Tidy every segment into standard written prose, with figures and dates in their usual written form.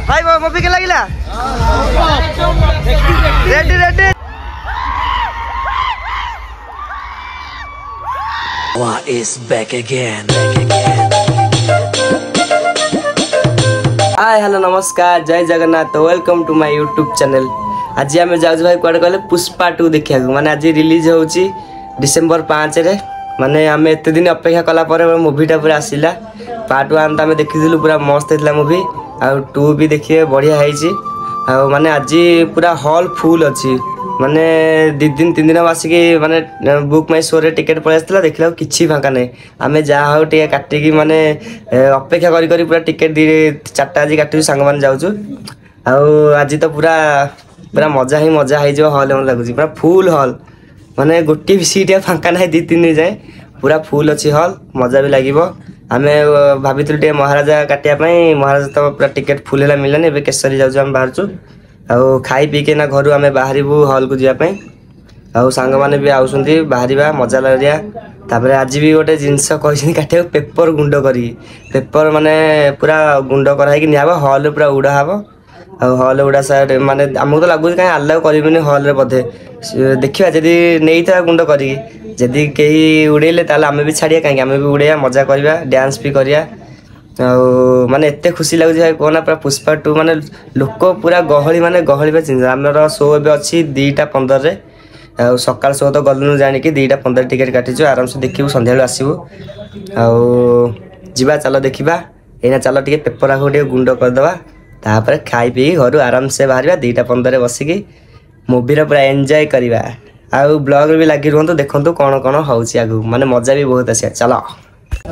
भाई मूवी के लगिला ready ready is back again. Hi hello नमस्कार जय Jagannath welcome to my YouTube channel. आज आम जाऊँ भाई कड़े कहले पुष्पा 2 देखा माने आज रिलीज होची डिसेंबर 5 रे माने आम एत दिन अपेक्षा कला मुवीटा पूरा आसला पार्ट 1 तो आम देखी पूरा मस्त होता मूवी आ 2 भी देखिए बढ़िया है माने आज पूरा हॉल फुल अच्छी माने 2 दिन 3 दिन आसिक माने बुक माई शो रे टिकेट पड़े आसला देखला किछि फांका नहीं आम जहाँ हो टे काटिकी माने अपेक्षा करी करी पूरा टिकेट 4टा आज काटू सांग मैंने जाऊँ आज तो पूरा पूरा मजा ही मजा हो हॉल मन लगुच पूरा फुल हॉल माने गोटे भी सीट फांका ना 2-3 जाए पूरा फुल अच्छी हॉल मजा भी लगे आम भाभी टे महाराजा काटापी महाराजा तो पूरा टिकेट फुल है मिलानी ए केसरी जाऊँ बाहर आउ खाई पी के ना घर आम बाहर हॉल को जावाई आउ सांग मैंने भी आउसंती बाहर मजा लगे तापर आज भी गोटे जिनस कही काटे पेपर गुंड कर पेपर माने पूरा गुंड कराई निब हॉल पूरा उड़ा हम हॉल उड़ा साइड माने आमको तो लगुच कहीं आलाउ करें हॉल बोधे देखा जदि नहीं था गुंड करी कहीं उड़ेले आम भी छाड़िया कहीं आम भी उड़े मजा करवा डांस भी करिया माने एते खुशी लगुच कहना पूरा पुष्पा 2 माने लोक पूरा गहली माने गहली पे चिंता आमर शो ए अच्छी 2:15 रे सकाल शो तो गलुनु जानिकी 2:15 टिकेट काटिचु आराम से देखिबू संध्या बेला आसीबू जीवा चलो देखिबा एना चलो टिके पेपर आको टिके गुंड करदवा तापर खाई पी घर आराम से बाहर 2:15 बसिकी मूवी पूरा एंजॉय करवा आउ ब्लॉग भी लगी रुहतु देखु कौन कौन होची आगु माने मजा भी बहुत आसे चलो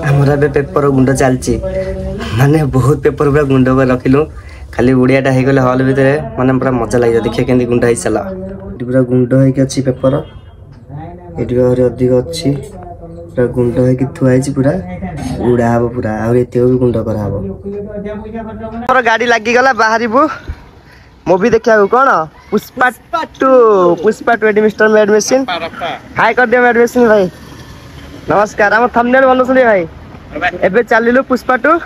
हमारा बे पेपर गुंड चलची माने बहुत पेपर पूरा गुंड कर रखिलु खाली उड़ियाटा हो गले हॉल भितर माने पूरा मजा लगे देखिए केंदी गुंड हो चला पूरा गुंड हो अच्छी पेपर ये अधिक अच्छी पूरा गुंड हो थुआई पूरा उड़ा हम पूरा आते भी गुंड कर गाड़ी लगिगला बाहर मूवी देखा कौन पुष्पा 2 एडी मिस्टर मेड मशीन हाय कर दिया मेड मशीन भाई नमस्कार आम थंबनेल बनौली भाई एबे चलिलु पुष्पा 2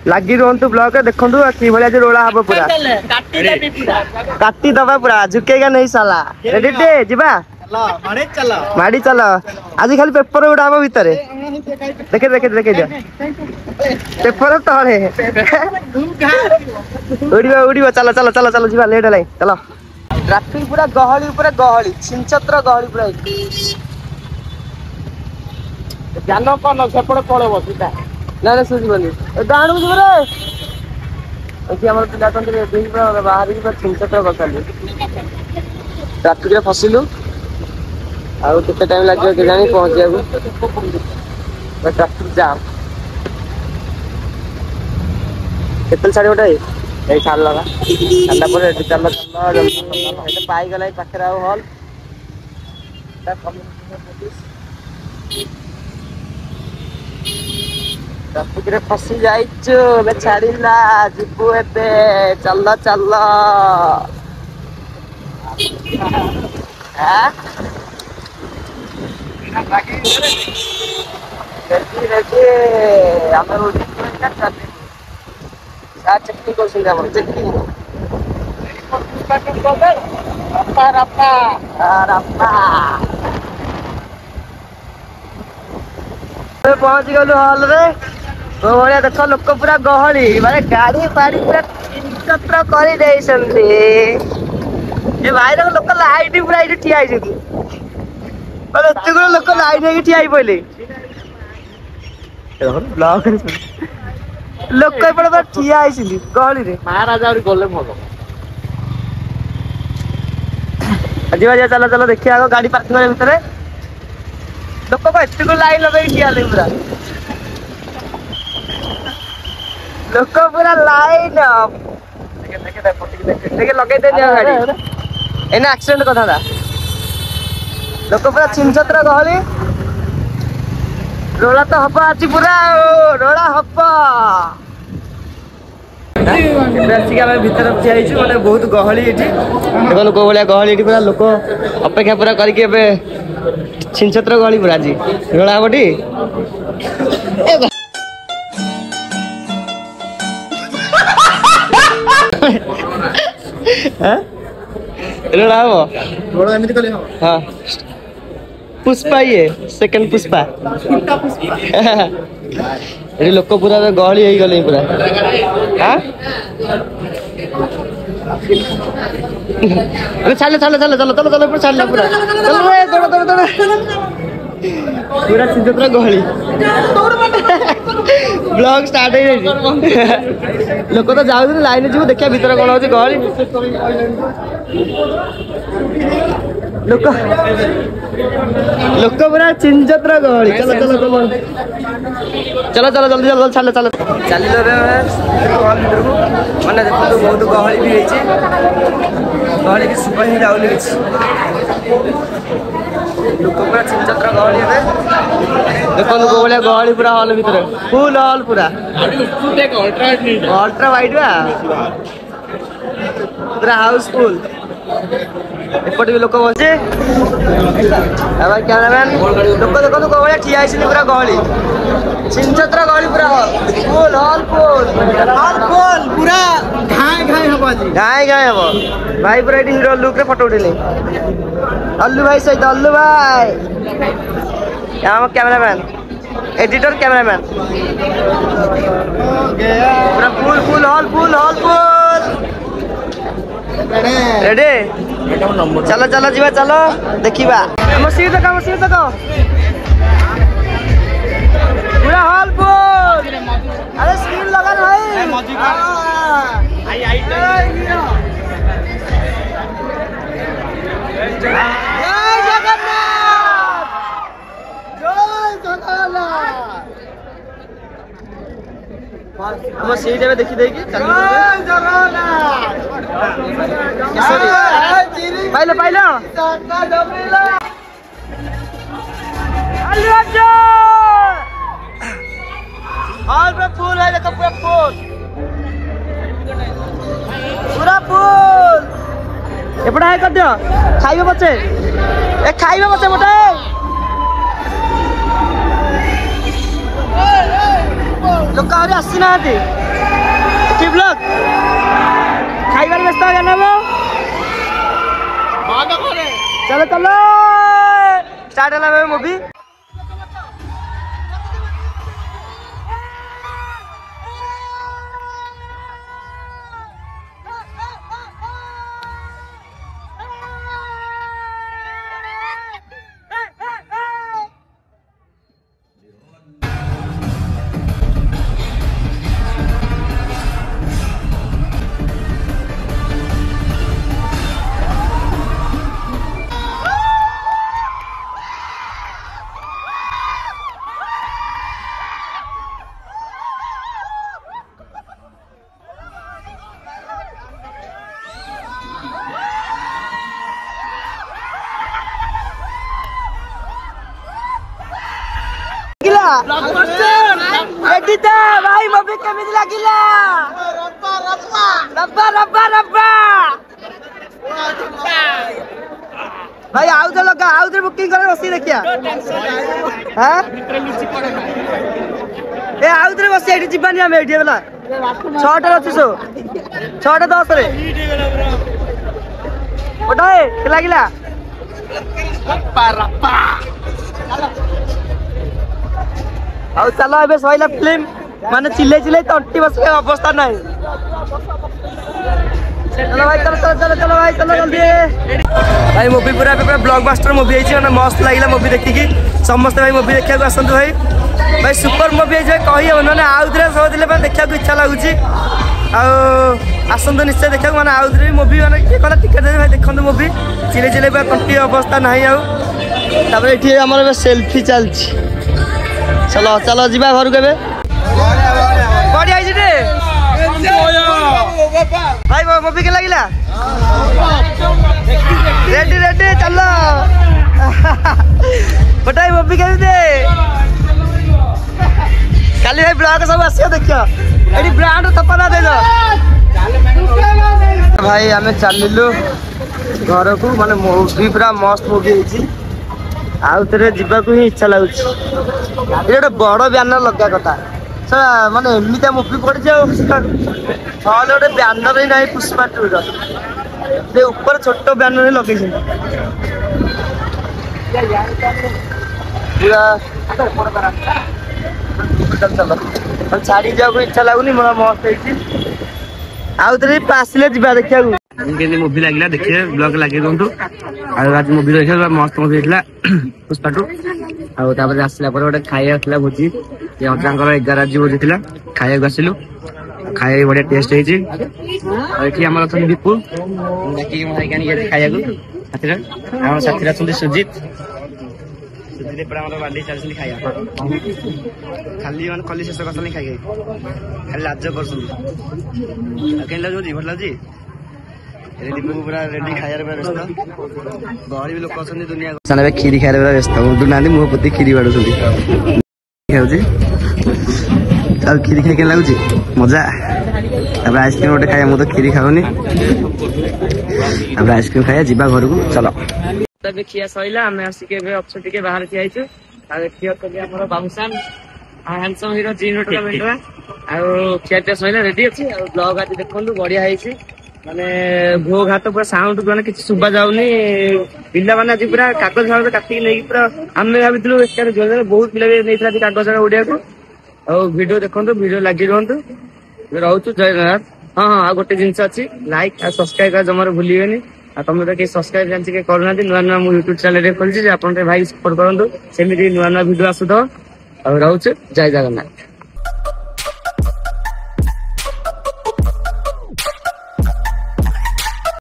लगी रुहतु ब्लॉग देखु कि भाई आज रोला हम पूरा काटी दबा पूरा झुकेगा नहीं साला रेडी टे जीवा माड़ी चल आज खाली पेपर उड़ा हम भितर देखे देखे देखे दिया पेपर तले उड़ीबा उड़ीबा चलो चलो चलो चलो जीवा लेट है चलो ट्रैफिक पूरा गहली पूरा गहली छिंचत्र गहली पूरा जान कौन सेपटे पड़े सीधा ना सुझबनी गाँव को जीवन पिला बाहर छिंचत्र बसाली ट्राफिक फसिलु आउ केते टाइम लगे के जानी पहुंचा ट्राफिक जाम केतल साड़ी गोटे ये छाड़ा छाड़ा पर चल चल पाई गला पाखे हॉल ट्राफिक रे फसी जाइछु बे छाड़ीला जीवु एते चल चल हां रेडी रेडी आमे रोटी का चलते सा चटनी को सिंगा हम चटनी रप्पा रप्पा रप्पा पहुंच गलु हॉल रे तो भाया देख लोक पूरा गहली माने गाड़ी फाड़ी पूरा चिंचत्र कर देइसंती ए भाई लोक लाइट पूरा इठी ठिया आइछथि अरे एते गुलो लोक लाइट हे ठिया आइ पइले ब्लॉग लोक एपड़ पर ठिया आइछथि गहली रे महाराजा और गले भलो जीवा जा चलो चलो देखिए आगो गाड़ी पार्किंग करे भितरे लोक को एते गुलो लाइन लगे ठिया ले पूरा लोक पूरा लाइन देखे लगे दे गाड़ी एना एक्सीडेंट कथा था लोक पूरा छिंचत्र गहली रोला तो हब आज पूरा रोला हब भीतर ठिया माने बहुत गहली ये देखो को भाया गहली पूरा लोक अपेक्षा पूरा करके छिंचत्र गहली पूरा आज रोला हबटी रोड़ा हम हाँ पुष्पा ये सेकंड पुष्पा ये लोक पूरा गहली हो गले पूरा हाँ चलो चलो चलो चलो चलो चलो पूरा चलो पूरा चलो रे दौड़ दौड़ दौड़ पूरा चिंता गहली ब्लॉग स्टार्ट हो जाए लोक तो जाऊ लाइन जीव देखा भीतर कौन हो गहली लोक लोक पूरा चिंजत्र गहली चलो चलो चलो चलो चलो जल्दी जल्दी चलो चलो चलिए मैंने देखो बहुत गहली भी होती गहली की सुपर ही जाऊनी लोक पूरा चिंजत्र गहली है देखो लोक भाया गहली पूरा हॉल भीतर फुल हॉल पूरा अल्ट्रा वाइड पूरा हाउसफुल एपटे भी लोक बचे कैमरामैन लोक देखो लोक भाया ठिया पूरा गहली चिंचत्र गहली पूरा हॉल फुल पूरा घाए घाए हम भाई पूरा ये हिरो लुक रे फोटो उठेले अल्लू भाई सहित अल्लू भाई कैमरामैन एडिटर कैमरामैन पूरा full full hall full ready चलो चलो जीवा चलो देखिबा मसीह देखो पूरा हॉल फुल अरे स्क्रीन लगा भाई हम सीट में देखी देगी पाइलो हॉल पे फूल है देखो पूरा फूल एपटा है कर दियो खाइबे बच्चे मोटे लोक आसी ना ब्लॉग खाइबार व्यस्त हो गया चलो चलो स्टार्ट है मूवी भाई मूवी केमिति लागिला रब्बा भाई आउ तो लगा आउ तो बुकिंग करे बसी देखिया हां ए आउ तो बसी एठी जिबानी हम एठी वाला 6 टा अछि सो 6 टा 10 रे ओटाए के लागिला रब्बा आउ चलो एबे सइला फिल्म माने चिल्ले तंटी बस के अवस्था नहीं चलो भाई चलो भाई चलो जल्दी भाई मूवी पूरा ब्लॉकबस्टर मूवी है मस्त लगे मूवी देखिकी समस्त भाई मूवी देखा आसतु भाई सुपर मूवी है कही हम मैंने आउ थे सब देखा इच्छा लगुच आसतु निश्चय देखा मैंने आउ थे मूवी मैंने किए कला टिकेट दे भाई देखते मूवी चिल्ले पूरा तंटी अवस्था ना ये सेल्फी चलती चलो चलो जीवा घर के भाई मूवी के लगिला रेडी रेडी चलो बटाई मूवी के काली भाई ब्लॉग सब आसियो देखियो एडी ब्रांड थपना दे दो भाई आमे चलिलु घर को माने मूवी पूरा मस्त मूवी होची आउ तेरे जीवा को ही इच्छा लगुच ये गोटे बड़ ब्यानर लगा कथा सर माने एमती मूवी पड़ी हॉल गोटे ब्यानर ही ना पुष्पा 2 से ऊपर छोट बैनर लगे पूरा चलो छाड़ी जाओ इच्छा लगुनि मोर मस्त आउ थे आसिले जा देखा मुवी लगे देखिए ब्लॉग लगे रुहतु आज मुवी देखा मस्त मुवी होता पुष्पा 2 आउे आसला गोटे खाइबा भोजी अंकल 11 आज भोजी थी खाइबा आसलु खाइबा बढ़िया टेस्ट होती आम अच्छा दीपू खाइबा साथी अच्छा सुजित बाली चलती खाइबा खाली मान कली शेष कर खाई खाली लाज कर लगे भल लगे दीपू पूरा रेडी खाइबार पूरा व्यस्त गहरी भी लोक अच्छा दुनिया खीरी खाइबार पूरा व्यस्त मुदु ना मुह पोती खीरी बाड़ू खीरी खाई क्या लगुच मजा आइसक्रीम गोटे खाया मुझे खीरी खाऊनी आइसक्रीम खाया जीवा घर को चलो खिया सैला आम आसिक अच्छे टे बाहर ठिया बाबूसान हैंडसम हीरो जीन खिया सैला रेडी अच्छी ब्लॉग आज देखो बढ़िया है माने घो घात पूरा साउंड मैंने किसी शुभा जाऊनी पिला मैंने आज पूरा कागज फागज काटिक नहीं पूरा आम भाई बहुत पिला नहीं कागज उड़िया को और वीडियो देखो वीडियो लगी रुहतु रोचु जय जगन्नाथ। हाँ हाँ गोटे जिन अच्छी लाइक और सब्सक्राइब कर जमार भूलिए तुम तो सब्सक्राइब जानते करना नुआ नुआ मो यूट्यूब चैनल खोलची आप भाई सपोर्ट करूँ सेमती नुआ नुआ वीडियो आसुद और रोचु जय जगन्नाथ।